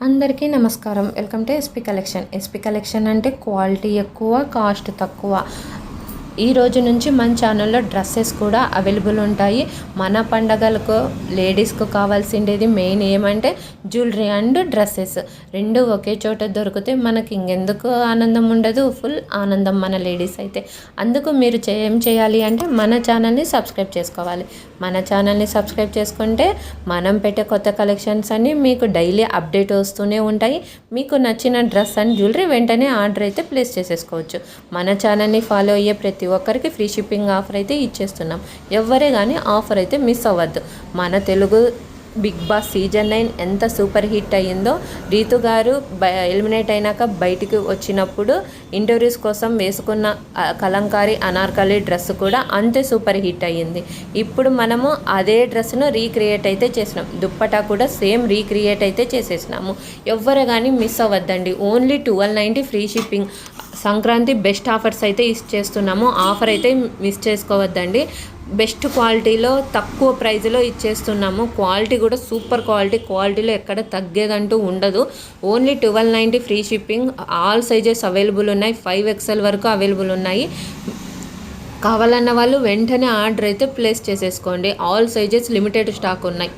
అందరికీ నమస్కారం. Welcome to SP collection. SP collection అంటే క్వాలిటీ ఎక్కువ, కాస్ట్ తక్కువ. ఈ రోజు నుంచి మన ఛానల్లో డ్రెస్సెస్ కూడా అవైలబుల్ ఉంటాయి. మన పండగలకు లేడీస్కు కావాల్సిండేది మెయిన్ ఏమంటే జ్యువెలరీ అండ్ డ్రెస్సెస్ రెండు ఒకే చోట దొరికితే మనకి ఇంకెందుకు ఆనందం ఉండదు, ఫుల్ ఆనందం మన లేడీస్ అయితే. అందుకు మీరు ఏం చేయాలి అంటే మన ఛానల్ని సబ్స్క్రైబ్ చేసుకోవాలి. మన ఛానల్ని సబ్స్క్రైబ్ చేసుకుంటే మనం పెట్టే కొత్త కలెక్షన్స్ అన్నీ మీకు డైలీ అప్డేట్ వస్తూనే ఉంటాయి. మీకు నచ్చిన డ్రెస్ అండ్ జ్యువెలరీ వెంటనే ఆర్డర్ అయితే ప్లేస్ చేసేసుకోవచ్చు. మన ఛానల్ని ఫాలో అయ్యే ప్రతి ఒక్కరికి ఫ్రీ షిప్పింగ్ ఆఫర్ అయితే ఇచ్చేస్తున్నాం. ఎవరే కానీ ఆఫర్ అయితే మిస్ అవ్వద్దు. మన తెలుగు బిగ్ బాస్ సీజన్ 9 ఎంత సూపర్ హిట్ అయ్యిందో, రీతు గారు ఎలిమినేట్ అయినాక బయటికి వచ్చినప్పుడు ఇంటర్వ్యూస్ కోసం వేసుకున్న కలంకారీ అనార్కలి డ్రెస్ కూడా అంతే సూపర్ హిట్ అయ్యింది. ఇప్పుడు మనము అదే డ్రెస్ను రీక్రియేట్ అయితే చేసినాం. దుప్పటా కూడా సేమ్ రీక్రియేట్ అయితే చేసేసినాము. ఎవ్వరు కానీ మిస్ అవ్వద్దండి. Only 1290 free shipping. Sankranti best offers అయితే ఇచ్చేస్తున్నాము. ఆఫర్ అయితే మిస్ చేసుకోవద్దండి. బెస్ట్ క్వాలిటీలో తక్కువ ప్రైజ్లో ఇచ్చేస్తున్నాము. క్వాలిటీ కూడా సూపర్ క్వాలిటీలో ఎక్కడ తగ్గేదంటూ ఉండదు. Only 1290 free shipping. All sizes available ఉన్నాయి. 5XL వరకు అవైలబుల్ ఉన్నాయి. కావాలన్న వాళ్ళు వెంటనే ఆర్డర్ అయితే ప్లేస్ చేసేసుకోండి. ఆల్ సైజెస్ లిమిటెడ్ స్టాక్ ఉన్నాయి.